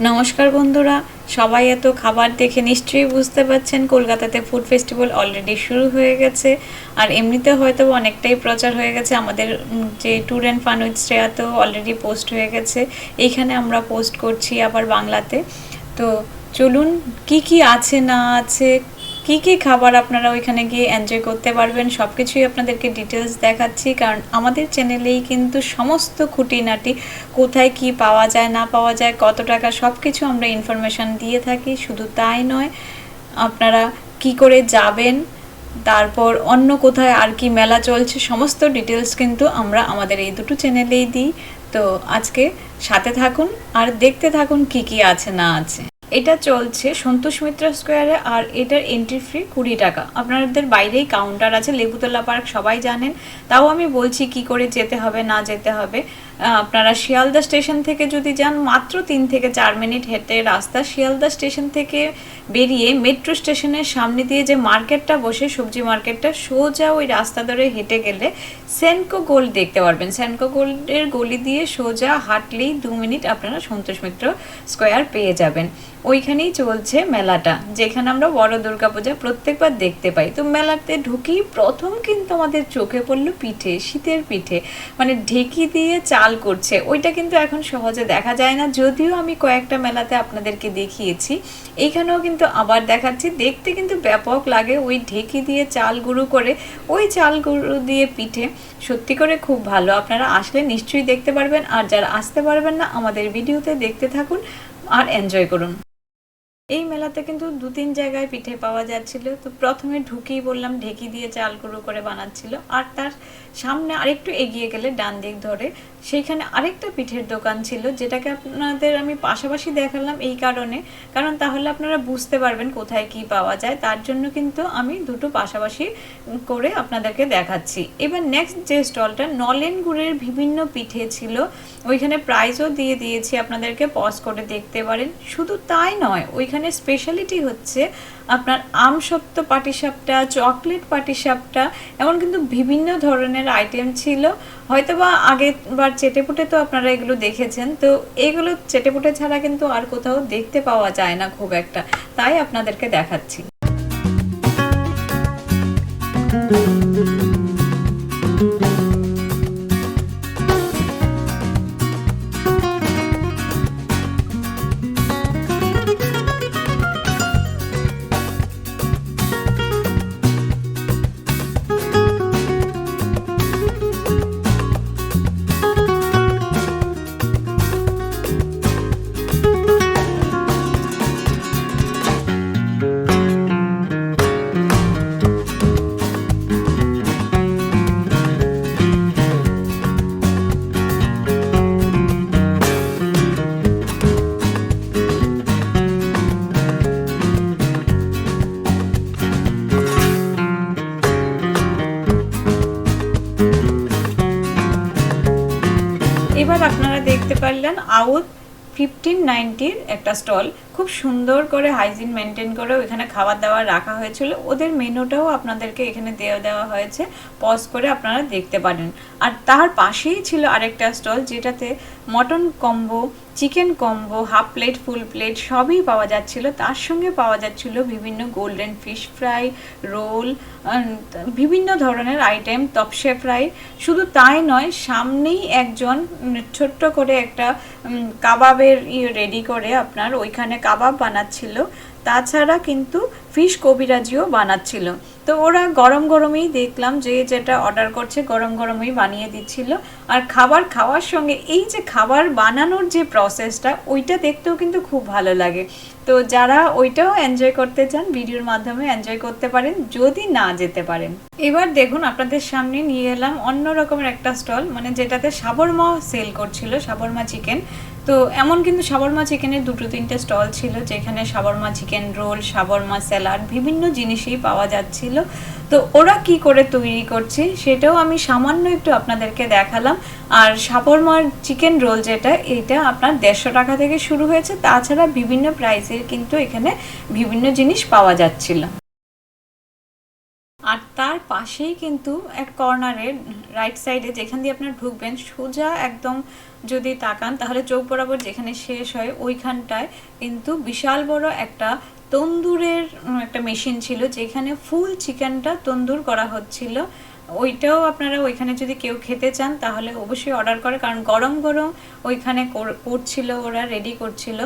নমস্কার বন্ধুরা, সবাই এত খাবার দেখে নিশ্চয়ই বুঝতে পারছেন কলকাতাতে ফুড ফেস্টিভ্যাল অলরেডি শুরু হয়ে গেছে। আর এমনিতে হয়তো অনেকটাই প্রচার হয়ে গেছে, আমাদের যে ট্যুর অ্যান্ড ফান উইথ শ্রেয়াতেও অলরেডি পোস্ট হয়ে গেছে, এইখানে আমরা পোস্ট করছি আবার বাংলাতে। তো চলুন, কি আছে না আছে, কি খাবার আপনারা ওইখানে গিয়ে এনজয় করতে পারবেন সব কিছুই আপনাদেরকে ডিটেলস দেখাচ্ছি। কারণ আমাদের চ্যানেলেই কিন্তু সমস্ত খুঁটিনাটি কোথায় কি পাওয়া যায় না পাওয়া যায়, কত টাকা, সব কিছু আমরা ইনফরমেশান দিয়ে থাকি। শুধু তাই নয়, আপনারা কি করে যাবেন, তারপর অন্য কোথায় আর কি মেলা চলছে, সমস্ত ডিটেলস কিন্তু আমরা আমাদের এই দুটো চ্যানেলেই দিই। তো আজকে সাথে থাকুন আর দেখতে থাকুন কি আছে না আছে। এটা চলছে সন্তোষ মিত্র স্কোয়ারে, আর এটার এন্ট্রি ফি 20 টাকা। আপনাদের বাইরেই কাউন্টার আছে, লেবুতলা পার্ক সবাই জানেন, তাও আমি বলছি কি করে যেতে হবে না যেতে হবে। আপনারা শিয়ালদা স্টেশন থেকে যদি যান, মাত্র 3 থেকে 4 মিনিট হেঁটে রাস্তা। শিয়ালদা স্টেশন থেকে বেরিয়ে মেট্রো স্টেশনের সামনে দিয়ে যে মার্কেটটা বসে, সবজি মার্কেটটা, সোজা ওই রাস্তা ধরে হেঁটে গেলে সেনকো গোল্ড দেখতে পারবেন। সেনকো গোল্ডের গলি দিয়ে সোজা হাঁটলেই 2 মিনিট আপনারা সন্তোষ মিত্র স্কোয়ার পেয়ে যাবেন। ওইখানেই চলছে মেলাটা, যেখানে আমরা বড় দুর্গাপূজা প্রত্যেকবার দেখতে পাই। তো মেলাতে ঢুকি প্রথম কিন্তু আমাদের চোখে পড়লো পিঠে, শীতের পিঠে, মানে ঢেকি দিয়ে চাল করছে। ওইটা কিন্তু এখন সহজে দেখা যায় না, যদিও আমি কয়েকটা মেলাতে আপনাদেরকে দেখিয়েছি, এইখানেও কিন্তু আবার দেখাচ্ছি। দেখতে কিন্তু ব্যাপক লাগে, ওই ঢেকি দিয়ে চাল গুঁড়ো করে ওই চাল গুঁড়ো দিয়ে পিঠে, সত্যি করে খুব ভালো। আপনারা আসলে নিশ্চয়ই দেখতে পারবেন, আর যারা আসতে পারবেন না আমাদের ভিডিওতে দেখতে থাকুন আর এনজয় করুন। এই মেলাতে কিন্তু 2-3 জায়গায় পিঠে পাওয়া যাচ্ছিল। তো প্রথমে ঢুকেই বললাম ঢেকি দিয়ে চাল গুঁড়ো করে বানাচ্ছিল, আর তার সামনে আরেকটু এগিয়ে গেলে ডান দিক ধরে সেইখানে আরেকটা পিঠের দোকান ছিল, যেটাকে আপনাদের আমি পাশাপাশি দেখালাম এই কারণ তাহলে আপনারা বুঝতে পারবেন কোথায় কি পাওয়া যায়। তার জন্য কিন্তু আমি দুটো পাশাপাশি করে আপনাদেরকে দেখাচ্ছি। এবার নেক্সট যে স্টলটা, নলেন গুড়ের বিভিন্ন পিঠে ছিল, ওইখানে প্রাইজও দিয়ে দিয়েছি, আপনাদেরকে পজ করে দেখতে পারেন। শুধু তাই নয়, ওইখানে স্পেশালিটি হচ্ছে আপনার আমসত্ত্ব পাটিসাপটা, চকলেট পাটিসাপটা, এমন কিন্তু বিভিন্ন ধরনের আইটেম ছিল। হয়তোবা আগেরবার চেটেপুটে তো আপনারা এগুলো দেখেছেন, তো এগুলো চেটেপুটে ছাড়া কিন্তু আর কোথাও দেখতে পাওয়া যায় না খুব একটা, তাই আপনাদেরকে দেখাচ্ছি। এবার আপনারা দেখতে পারলেন আউট 1590-র একটা স্টল, খুব সুন্দর করে হাইজিন মেনটেন করে ওইখানে খাবার দাবার রাখা হয়েছিল। ওদের মেনুটাও আপনাদেরকে এখানে দেওয়া হয়েছে, পজ করে আপনারা দেখতে পারেন। আর তার পাশেই ছিল আরেকটা স্টল, যেটাতে mutton combo, chicken combo, half plate, full plate সবই পাওয়া যাচ্ছিল। তার সঙ্গে পাওয়া যাচ্ছিল বিভিন্ন গোল্ডেন ফিশ ফ্রাই, রোল, বিভিন্ন ধরনের আইটেম, তপসে ফ্রাই। শুধু তাই নয়, সামনেই একজন ছোট্ট করে একটা কাবাবের রেডি করে আপনার ওইখানে কাবাব বানাচ্ছিল। তাছাড়া কিন্তু ফিশ কবিরাজিও বানাচ্ছিল। তো ওরা গরম গরমই দেখলাম যে যেটা অর্ডার করছে গরম গরমই বানিয়ে দিচ্ছিল। আর খাবার খাওয়ার সঙ্গে এই যে খাবার বানানোর যে প্রসেসটা, ওইটা দেখতেও কিন্তু খুব ভালো লাগে। তো যারা ওইটাও এনজয় করতে চান, ভিডিওর মাধ্যমে এনজয় করতে পারেন যদি না যেতে পারেন। এবার দেখুন, আপনাদের সামনে নিয়ে এলাম অন্য রকমের একটা স্টল, মানে যেটাতে শাবরমা সেল করছিল, শাবরমা চিকেন। তো এমন কিন্তু শাবরমা চিকেনের 2-3টে স্টল ছিল, যেখানে শাবরমা চিকেন রোল, শাবরমা স্যালাড, বিভিন্ন জিনিসই পাওয়া যাচ্ছিল। তো ওরা কি করে তৈরি করছে সেটাও আমি সামান্য একটু আপনাদেরকে দেখালাম। আর শাবরমার চিকেন রোল যেটা, এটা আপনার 150 টাকা থেকে শুরু হয়েছে। তাছাড়া বিভিন্ন প্রাইসের কিন্তু এখানে বিভিন্ন জিনিস পাওয়া যাচ্ছিল। আর তার পাশেই কিন্তু এক কর্নারে রাইট সাইডে যেখান দিয়ে আপনারা ঢুকবেন সোজা একদম যদি তাকান তাহলে চোখ বরাবর যেখানে শেষ হয় ওইখানটায় কিন্তু বিশাল বড় একটা তন্দুরের একটা মেশিন ছিল যেখানে ফুল চিকেনটা তন্দুর করা হচ্ছিল। ওইটাও আপনারা ওইখানে যদি কেউ খেতে চান তাহলে অবশ্যই অর্ডার করে, কারণ গরম গরম ওইখানে করছিল, ওরা রেডি করছিল।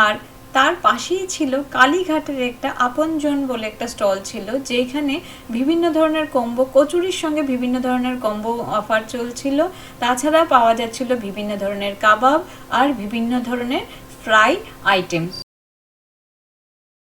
আর তার পাশেই ছিল কালীঘাটের একটা আপনজন বলে একটা স্টল ছিল যেখানে বিভিন্ন ধরনের কম্বো, কচুরির সঙ্গে বিভিন্ন ধরনের কম্বো অফার চলছিল। তাছাড়া পাওয়া যাচ্ছিল বিভিন্ন ধরনের কাবাব আর বিভিন্ন ধরনের ফ্রাই আইটেম।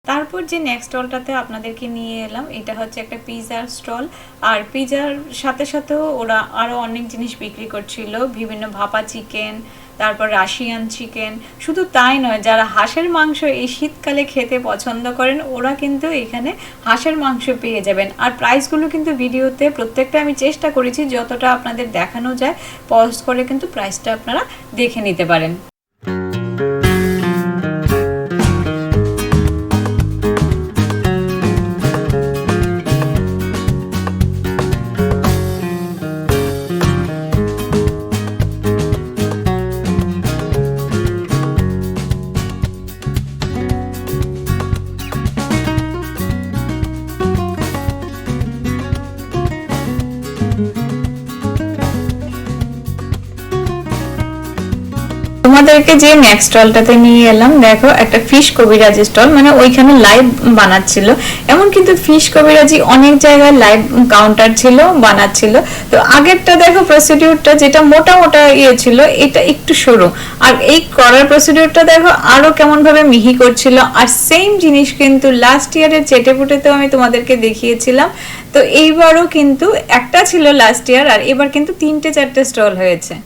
তারপর যে নেক্সট স্টলটাতে আপনাদেরকে নিয়ে এলাম এটা হচ্ছে একটা পিৎজার স্টল। আর পিৎজার সাথে সাথেও ওরা আরও অনেক জিনিস বিক্রি করছিল, বিভিন্ন ভাপা চিকেন, তারপর রাশিয়ান চিকেন। শুধু তাই নয়, যারা হাঁসের মাংস এই শীতকালে খেতে পছন্দ করেন ওরা কিন্তু এখানে হাঁসের মাংস পেয়ে যাবেন। আর প্রাইসগুলো কিন্তু ভিডিওতে প্রত্যেকটা আমি চেষ্টা করেছি যতটা আপনাদের দেখানো যায় পজ করে কিন্তু প্রাইসটা আপনারা দেখে নিতে পারেন। তোমাদেরকে যে নেক্সট স্টলটাতে নিয়ে এলাম দেখো একটা ফিশ কবিরাজি স্টল, মানে ওইখানে লাইভ বানাচ্ছিল। এমন কিন্তু ফিশ কবিরাজি অনেক জায়গায় লাইভ কাউন্টার ছিল, বানাচ্ছিল। তো আগেরটা দেখো প্রসিডিউরটা যেটা মোটা মোটা ইয়ে ছিল, এটা একটু সরু, আর এই করার প্রসিডিউরটা দেখো আরো কেমন ভাবে মিহি করছিল। আর সেম জিনিস কিন্তু লাস্ট ইয়ারের চেটেপুটেতেও আমি তোমাদেরকে দেখিয়েছিলাম। তো এইবারও কিন্তু একটা ছিল লাস্ট ইয়ার, আর এবার কিন্তু 3-4টে স্টল হয়েছে।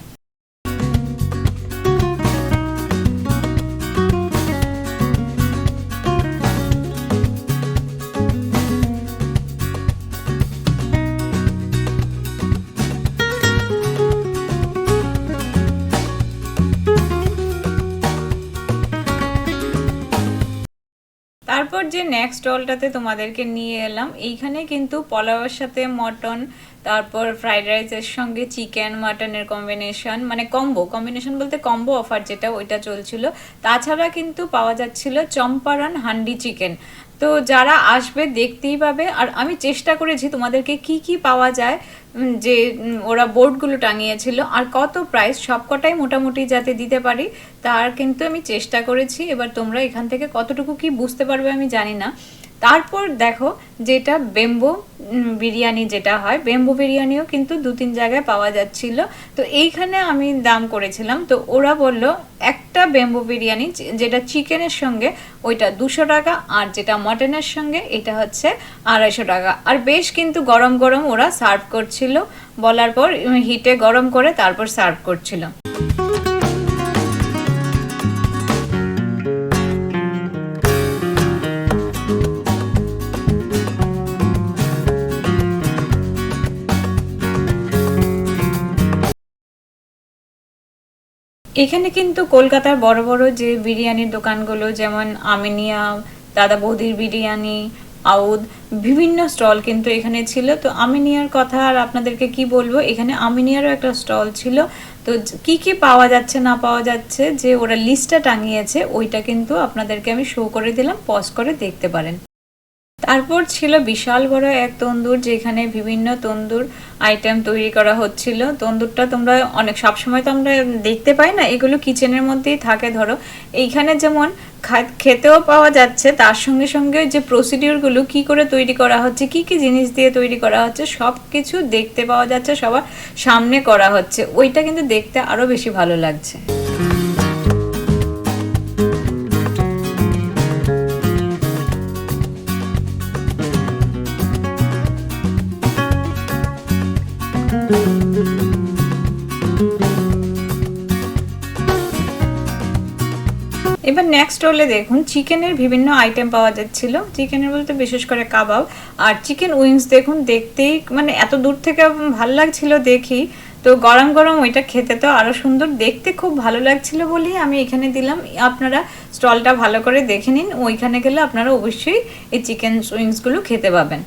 তারপর যে নেক্সট স্টলটাতে তোমাদেরকে নিয়ে এলাম এইখানে কিন্তু পোলাওয়ের সাথে মটন, তারপর ফ্রাইড রাইসের সঙ্গে চিকেন মাটনের কম্বিনেশন, মানে কম্বিনেশন বলতে কম্বো অফার যেটা ওইটা চলছিল। তাছাড়া কিন্তু পাওয়া যাচ্ছিল চম্পারন হান্ডি চিকেন। তো যারা আসবে দেখতেই পাবে। আর আমি চেষ্টা করেছি তোমাদেরকে কি কি পাওয়া যায়, যে ওরা বোর্ডগুলো টাঙিয়েছিল আর কত প্রাইস সবকটাই মোটামুটি যাতে দিতে পারি তার কিন্তু আমি চেষ্টা করেছি। এবার তোমরা এখান থেকে কতটুকু কি বুঝতে পারবে আমি জানি না। তারপর দেখো যেটা বেম্বো বিরিয়ানি যেটা হয়, বেম্বো বিরিয়ানিও কিন্তু 2-3 জায়গায় পাওয়া যাচ্ছিল। তো এইখানে আমি দাম করেছিলাম, তো ওরা বলল একটা বেম্বো বিরিয়ানি যেটা চিকেনের সঙ্গে ওইটা 200 টাকা, আর যেটা মটনের সঙ্গে এটা হচ্ছে 250 টাকা। আর বেশ কিন্তু গরম গরম ওরা সার্ভ করছিল, বলার পর হিটে গরম করে তারপর সার্ভ করছিল। এখানে কিন্তু কলকাতার বড় বড় যে বিরিয়ানির দোকানগুলো যেমন আমিনিয়া, দাদা বৌদির বিরিয়ানি, আউদ, বিভিন্ন স্টল কিন্তু এখানে ছিল। তো আমিনিয়ার কথা আর আপনাদেরকে কি বলবো, এখানে আমিনিয়ারও একটা স্টল ছিল। তো কি কি পাওয়া যাচ্ছে না পাওয়া যাচ্ছে যে ওরা লিস্টটা টাঙিয়েছে ওইটা কিন্তু আপনাদেরকে আমি শো করে দিলাম, পজ করে দেখতে পারেন। তারপর ছিল বিশাল বড় এক তন্দুর যেখানে বিভিন্ন তন্দুর আইটেম তৈরি করা হচ্ছিল। তন্দুরটা তোমরা অনেক সবসময় তো আমরা দেখতে পাই না, এগুলো কিচেনের মধ্যেই থাকে। ধরো এইখানে যেমন খেতেও পাওয়া যাচ্ছে, তার সঙ্গে সঙ্গে যে প্রসিডিউরগুলো কি করে তৈরি করা হচ্ছে, কি কি জিনিস দিয়ে তৈরি করা হচ্ছে সব কিছু দেখতে পাওয়া যাচ্ছে, সবার সামনে করা হচ্ছে। ওইটা কিন্তু দেখতে আরো বেশি ভালো লাগছে। এবার নেক্সট স্টলে দেখুন চিকেনের বিভিন্ন আইটেম পাওয়া যাচ্ছিল। চিকেনের বলতে বিশেষ করে কাবাব আর চিকেন উইংস। দেখুন দেখতেই মানে এত দূর থেকে ভালো লাগছিল দেখি, তো গরম গরম ওইটা খেতে তো আরো সুন্দর, দেখতে খুব ভালো লাগছিল বলেই আমি এখানে দিলাম। আপনারা স্টলটা ভালো করে দেখে নিন, ওইখানে গেলে আপনারা অবশ্যই এই চিকেন উইংসগুলো খেতে পাবেন।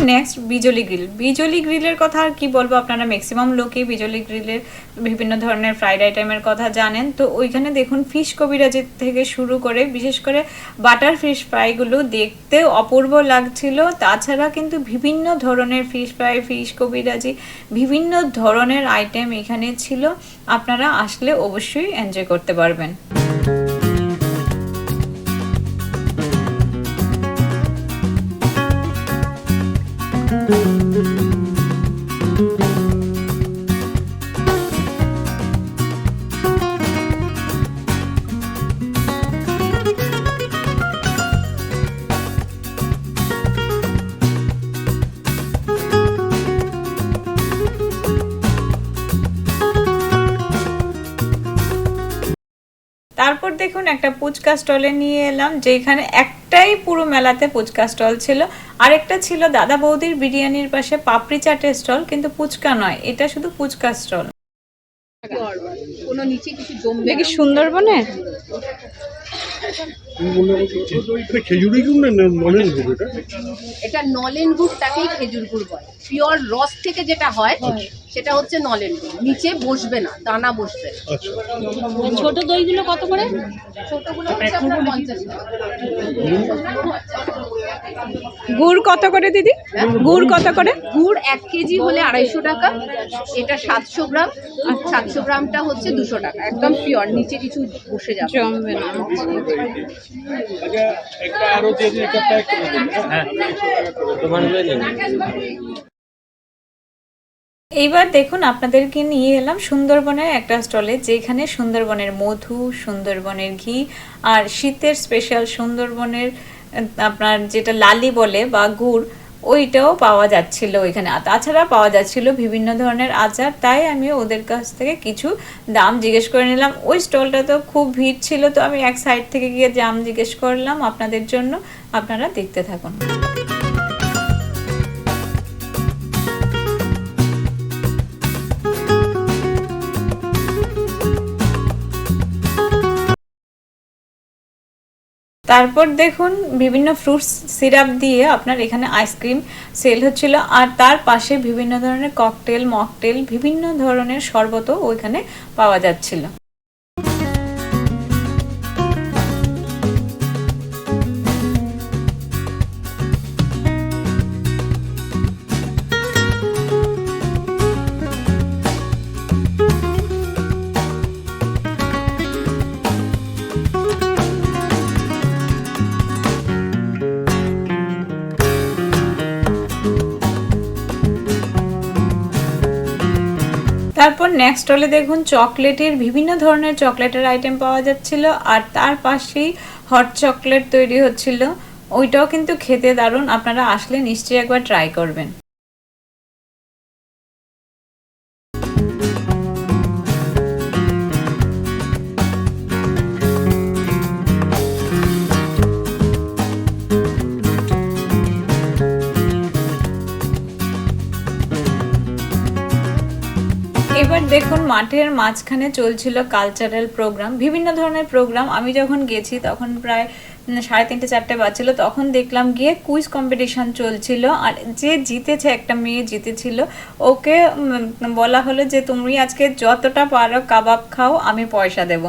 নেক্সট বিজলি গ্রিল। বিজলি গ্রিলের কথা আর কি বলবো, আপনারা ম্যাক্সিমাম লোকই বিজলি গ্রিলের বিভিন্ন ধরনের ফ্রাইড আইটেমের কথা জানেন। তো ওইখানে দেখুন ফিশ কবিরাজি থেকে শুরু করে বিশেষ করে বাটার ফিশ ফ্রাইগুলো দেখতে অপূর্ব লাগছিল। তাছাড়া কিন্তু বিভিন্ন ধরনের ফিশ ফ্রাই, ফিশ কবিরাজি, বিভিন্ন ধরনের আইটেম এখানে ছিল। আপনারা আসলে অবশ্যই এনজয় করতে পারবেন। তারপর দেখুন একটা ফুচকা স্টলে নিয়ে এলাম, যেখানে একটাই পুরো মেলাতে ফুচকা স্টল ছিল। আরেকটা ছিল দাদা বৌদির বিরিয়ানির পাশে পাপড়ি চাটের স্টল, কিন্তু ফুচকা নয়, এটা শুধু ফুচকা স্টল। কোনো নিচে কিছু জমবে দেখি সুন্দরবনে খেজুরি গুড় না নলেন গুড়? এটা নলেন গুড়টাকেই খেজুর গুড় বলে। পিওর রস থেকে যেটা হয় সেটা হচ্ছে নলেন গুড়। নিচে বসবে না, দানা বসবে না। ছোট দইগুলো কত করে? ছোটগুলো হচ্ছে আপনার 50 টাকা। গুড় কত করে দিদি? গুড় কত করে? গুড় 1 কেজি হলে 250 টাকা। এটা 700 গ্রাম। 700 গ্রামটা হচ্ছে 200 টাকা। একদম পিওর, নিচে কিছু বসে যাবে জমবে না। একটা আরো দিয়ে দিন, একটা প্যাক করে দিন। হ্যাঁ, তোমার হয়ে যাবে। এইবার দেখুন আপনাদেরকে নিয়ে এলাম সুন্দরবনের একটা স্টলে, যেখানে সুন্দরবনের মধু, সুন্দরবনের ঘি আর শীতের স্পেশাল সুন্দরবনের আপনার যেটা লালি বলে বা গুড়, ওইটাও পাওয়া যাচ্ছিল ওইখানে। তাছাড়া পাওয়া যাচ্ছিল বিভিন্ন ধরনের আচার। তাই আমি ওদের কাছ থেকে কিছু দাম জিজ্ঞেস করে নিলাম। ওই স্টলটা তো খুব ভিড় ছিল, তো আমি এক সাইড থেকে গিয়ে দাম জিজ্ঞেস করলাম আপনাদের জন্য। আপনারা দেখতে থাকুন। তারপর দেখুন বিভিন্ন ফ্রুটস সিরাপ দিয়ে আপনার এখানে আইসক্রিম সেল হচ্ছিল, আর তার পাশে বিভিন্ন ধরনের ককটেল, মকটেল, বিভিন্ন ধরনের শরবতও ওইখানে পাওয়া যাচ্ছিল। তারপর নেক্সট স্টলে দেখুন চকলেটের বিভিন্ন ধরনের চকলেটের আইটেম পাওয়া যাচ্ছিল, আর তার পাশেই হট চকলেট তৈরি হচ্ছিল। ওইটাও কিন্তু খেতে দারুণ, আপনারা আসলে নিশ্চয়ই একবার ট্রাই করবেন। এবার দেখুন মাঠের মাঝখানে চলছিল কালচারাল প্রোগ্রাম, বিভিন্ন ধরনের প্রোগ্রাম। আমি যখন গেছি তখন প্রায় 3:30 4টে বাজছিল। তখন দেখলাম গিয়ে কুইজ কম্পিটিশন চলছিল, আর যে জিতেছে, একটা মেয়ে জিতেছিল, ওকে বলা হলো যে তুমি আজকে যতটা পারো কাবাব খাও, আমি পয়সা দেব।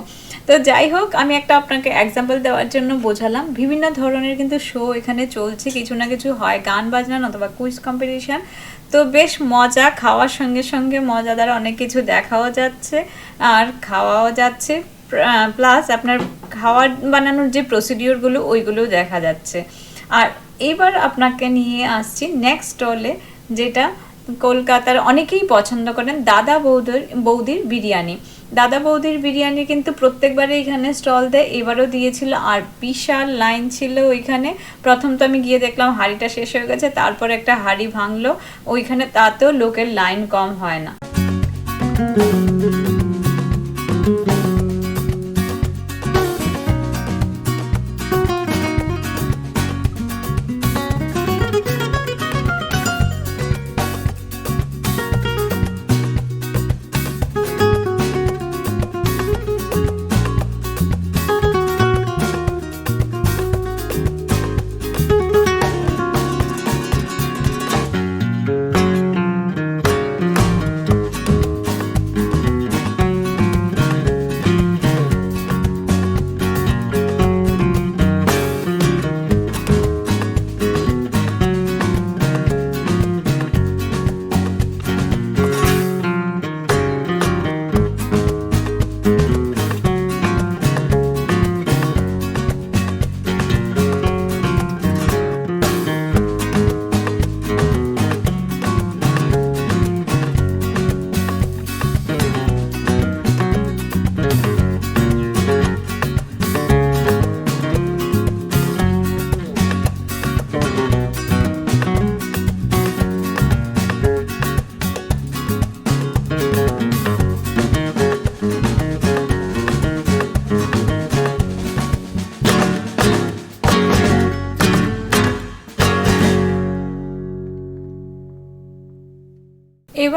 তো যাই হোক, আমি একটা আপনাকে এক্সাম্পল দেওয়ার জন্য বোঝালাম। বিভিন্ন ধরনের কিন্তু শো এখানে চলছে, কিছু না কিছু হয়, গান বাজনা অথবা কুইজ কম্পিটিশান। তো বেশ মজা, খাওয়ার সঙ্গে সঙ্গে মজাদার অনেক কিছু দেখাও যাচ্ছে আর খাওয়াও যাচ্ছে, প্লাস আপনার খাবার বানানোর যে প্রসিডিওরগুলো ওইগুলোও দেখা যাচ্ছে। আর এবার আপনাকে নিয়ে আসছি নেক্সট স্টলে, যেটা কলকাতার অনেকেই পছন্দ করেন, দাদা বৌদির বিরিয়ানি। দাদা বৌদির বিরিয়ানি কিন্তু প্রত্যেকবারে এখানে স্টল দেয়, এবারও দিয়েছিল, আর বিশাল লাইন ছিল ওইখানে। প্রথম তো আমি গিয়ে দেখলাম হাঁড়িটা শেষ হয়ে গেছে, তারপর একটা হাঁড়ি ভাঙলো ওইখানে, তাতেও লোকের লাইন কম হয় না।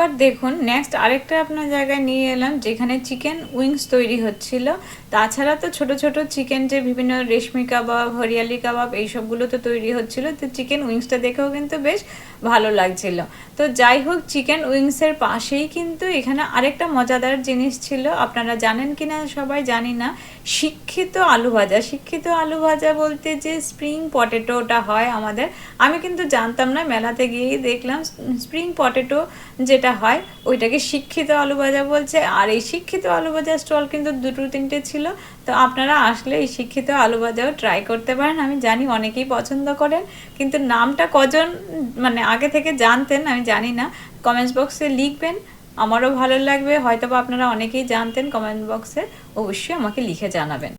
এবার দেখুন নেক্সট আরেকটা আপনার জায়গায় নিয়ে এলাম যেখানে চিকেন উইংস তৈরি হচ্ছিল। তাছাড়া তো ছোট ছোট চিকেন যে বিভিন্ন রেশমি কাবাব, হরিয়ালি কাবাব এইসবগুলো তো তৈরি হচ্ছিল, তো চিকেন উইংসটা দেখেও কিন্তু বেশ ভালো লাগছিল। তো যাই হোক, চিকেন উইংসের পাশেই কিন্তু এখানে আরেকটা মজাদার জিনিস ছিল, আপনারা জানেন কি না সবাই জানি না, শিক্ষিত আলু ভাজা। শিক্ষিত আলু ভাজা বলতে যে স্প্রিং পটেটোটা হয় আমাদের, আমি কিন্তু জানতাম না, মেলাতে গিয়েই দেখলাম স্প্রিং পটেটো যেটা হয় ওইটাকে শিক্ষিত আলু ভাজা বলছে। আর এই শিক্ষিত আলু ভাজা স্টল কিন্তু 2-3টে ছিল, তো আপনারা আসলে এই শিক্ষিত আলু ভাজাও ট্রাই করতে পারেন। আমি জানি অনেকেই পছন্দ করেন, কিন্তু নামটা কজন মানে আগে থেকে জানতেন আমি জানি না, কমেন্টস বক্সে লিখবেন, আমারও ভালো লাগবে। হয়তো বা আপনারা অনেকেই জানতেন, কমেন্ট বক্সে অবশ্যই আমাকে লিখে জানাবেন।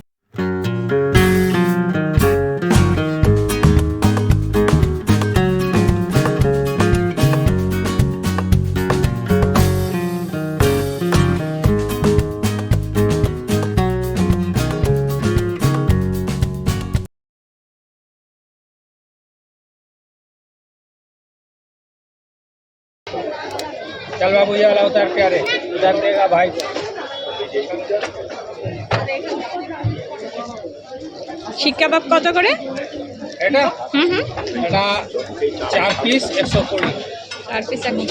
चल बाबू ये वाला उतार के, अरे उतार देगा भाई। শিক কাবাব কত করে? এটা এটা 4 পিস 120। 4 পিস 120।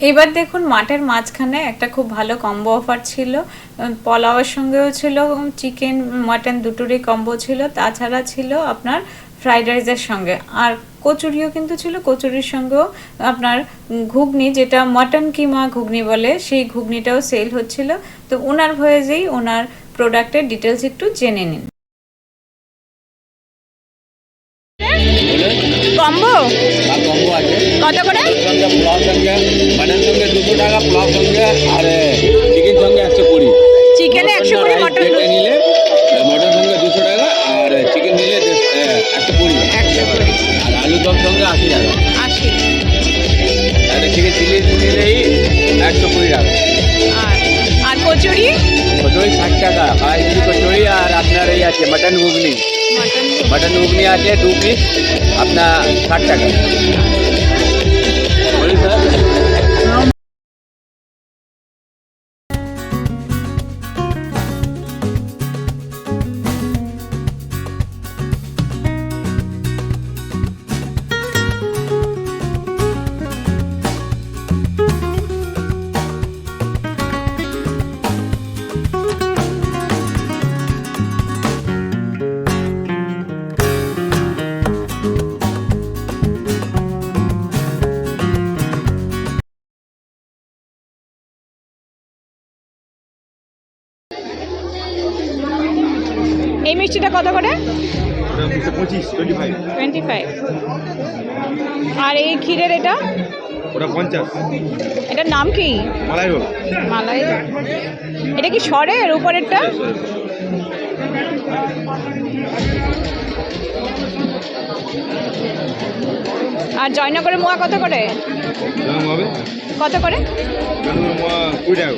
এবার দেখুন মাঠের মাঝখানে একটা খুব ভালো কম্বো অফার ছিল, পোলাওয়ের সঙ্গেও ছিল, চিকেন মাটন দুটোরই কম্বো ছিল, তাছাড়া ছিল আপনার ফ্রাইড রাইসের সঙ্গে, আর কচুরিও কিন্তু ছিল। কচুরির সঙ্গেও আপনার ঘুগনি, যেটা মাটন কিমা ঘুগনি বলে, সেই ঘুগনিটাও সেল হচ্ছিল। তো ওনার ভয়েসেই ওনার প্রোডাক্টের ডিটেলস একটু জেনে নিন। কম্বো আর কম্বো আছে কত করে? সঙ্গে পোলাও সঙ্গে মাটন সঙ্গে 200 টাকা, পোলাও সঙ্গে আর চিকেন সঙ্গে 120। চিকেনে 120, মটন নিলে মটন সঙ্গে 200 টাকা আর চিকেন নিলে 120। আর আলু দম সঙ্গে 80 টাকা। 80। আর চিকেন চিলি নিলেই 120 টাকা। আর কচুরি? কচুরি 60 টাকা, আর কচুরি। আর আপনার এই আছে মটন ঘুগনি, মটন मटन घुगनी आती है 2 पीस अपना 60 টাকা। बोलिए सर। এই মিষ্টিটা কত করে? 25। 25। আর এই ক্ষীরের এটা? ওটা 50। এটার নাম কি? মালাই রোল। মালাই। এটা কি সরের উপরেরটা? আর জয়নগরের মোয়া কত করে? কত করে? 20 টাকা।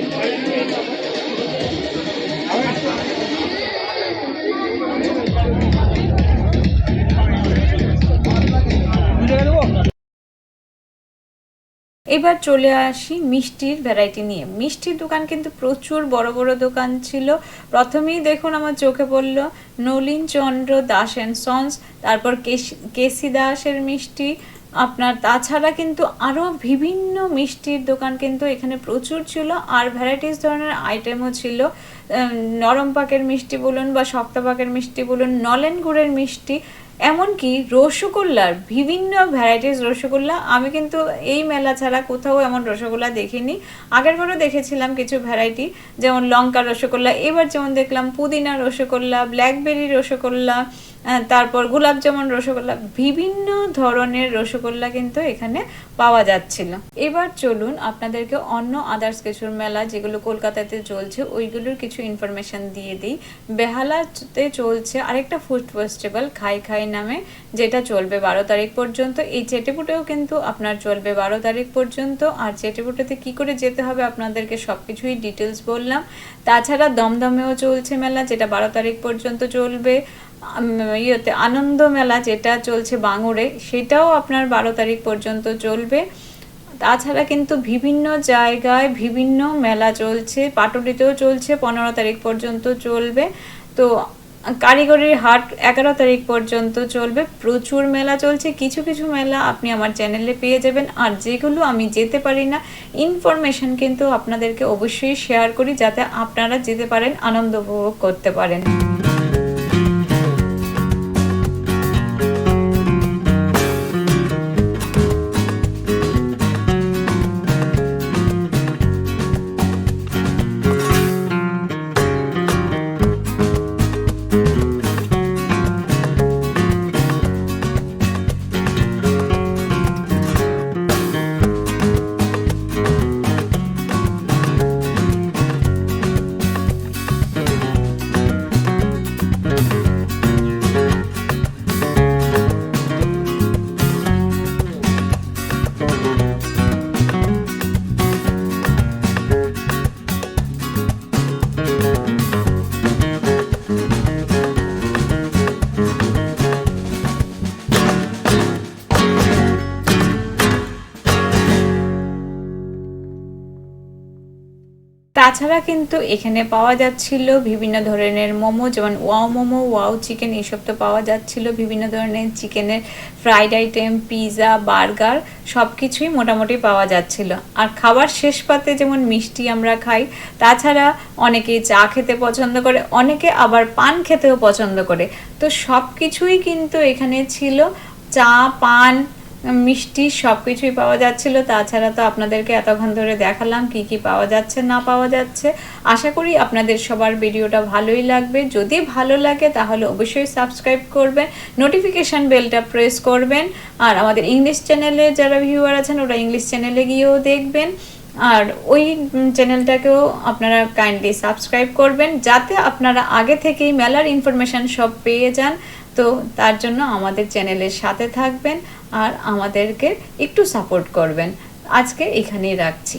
এবার চলে আসি মিষ্টির ভ্যারাইটি নিয়ে। মিষ্টির দোকান কিন্তু প্রচুর বড় বড় দোকান ছিল। প্রথমেই দেখুন আমার চোখে পড়ল নলিন চন্দ্র দাস অ্যান্ড সন্স, তারপর কেসি দাসের মিষ্টি আপনার। তাছাড়া কিন্তু আরও বিভিন্ন মিষ্টির দোকান কিন্তু এখানে প্রচুর ছিল, আর ভ্যারাইটিস ধরনের আইটেমও ছিল। নরম পাকের মিষ্টি বলুন বা শক্ত পাকের মিষ্টি বলুন, নলেন গুড়ের মিষ্টি, এমনকি রসগোল্লার বিভিন্ন ভ্যারাইটিস রসগোল্লা। আমি কিন্তু এই মেলা ছাড়া কোথাও এমন রসগোল্লা দেখিনি। আগেরবারও দেখেছিলাম কিছু ভ্যারাইটি, যেমন লঙ্কা রসগোল্লা, এবার যেমন দেখলাম পুদিনা রসগোল্লা, ব্ল্যাকবেরি রসগোল্লা, তারপর গোলাপ জামুন, রসগোল্লা, বিভিন্ন ধরনের রসগোল্লা কিন্তু এখানে পাওয়া যাচ্ছিল। এবার চলুন আপনাদেরকে অন্য আদার্স কিছুর মেলা যেগুলো কলকাতাতে চলছে ওইগুলোর কিছু ইনফরমেশন দিয়ে দিই। বেহালাতে চলছে আরেকটা ফুড ফেস্টিভ্যাল খাই খাই নামে, যেটা চলবে 12 তারিখ পর্যন্ত। এই চেটেপুটেও কিন্তু আপনার চলবে 12 তারিখ পর্যন্ত। আর চেটেপুটেতে কি করে যেতে হবে আপনাদেরকে সবকিছুই ডিটেলস বললাম। তাছাড়া দমদমেও চলছে মেলা, যেটা 12 তারিখ পর্যন্ত চলবে। ইয়েতে আনন্দ মেলা যেটা চলছে বাঙুরে, সেটাও আপনার 12 তারিখ পর্যন্ত চলবে। তাছাড়া কিন্তু বিভিন্ন জায়গায় বিভিন্ন মেলা চলছে, পাটুলিতেও চলছে 15 তারিখ পর্যন্ত চলবে। তো কারিগরির হাট 11 তারিখ পর্যন্ত চলবে। প্রচুর মেলা চলছে, কিছু কিছু মেলা আপনি আমার চ্যানেলে পেয়ে যাবেন। আর যেগুলো আমি যেতে পারি না ইনফরমেশন কিন্তু আপনাদেরকে অবশ্যই শেয়ার করি, যাতে আপনারা যেতে পারেন, আনন্দ উপভোগ করতে পারেন। তাছাড়া কিন্তু এখানে পাওয়া যাচ্ছিল বিভিন্ন ধরনের মোমো, যেমন ওয়াও মোমো, ওয়াও চিকেন, এইসব তো পাওয়া যাচ্ছিল। বিভিন্ন ধরনের চিকেনের ফ্রাইড আইটেম, পিৎজা, বার্গার সব কিছুই মোটামুটি পাওয়া যাচ্ছিল। আর খাবার শেষ পাতে যেমন মিষ্টি আমরা খাই, তাছাড়া অনেকে চা খেতে পছন্দ করে, অনেকে আবার পান খেতেও পছন্দ করে। তো সব কিছুই কিন্তু এখানে ছিল, চা, পান, মিষ্টি সব কিছুই পাওয়া যাচ্ছিল। তাছাড়া তো আপনাদেরকে এতক্ষণ ধরে দেখালাম কি কি পাওয়া যাচ্ছে না পাওয়া যাচ্ছে। আশা করি আপনাদের সবার ভিডিওটা ভালোই লাগবে। যদি ভালো লাগে তাহলে অবশ্যই সাবস্ক্রাইব করবেন, নোটিফিকেশান বেলটা প্রেস করবেন। আর আমাদের ইংলিশ চ্যানেলে যারা ভিউয়ার আছেন ওরা ইংলিশ চ্যানেলে গিয়েও দেখবেন। আর ওই চ্যানেলটাকেও আপনারা কাইন্ডলি সাবস্ক্রাইব করবেন, যাতে আপনারা আগে থেকেই মেলার ইনফরমেশান সব পেয়ে যান। তো তার জন্য আমাদের চ্যানেলের সাথে থাকবেন আর আমাদেরকে একটু সাপোর্ট করবেন। আজকে এখানেই রাখছি।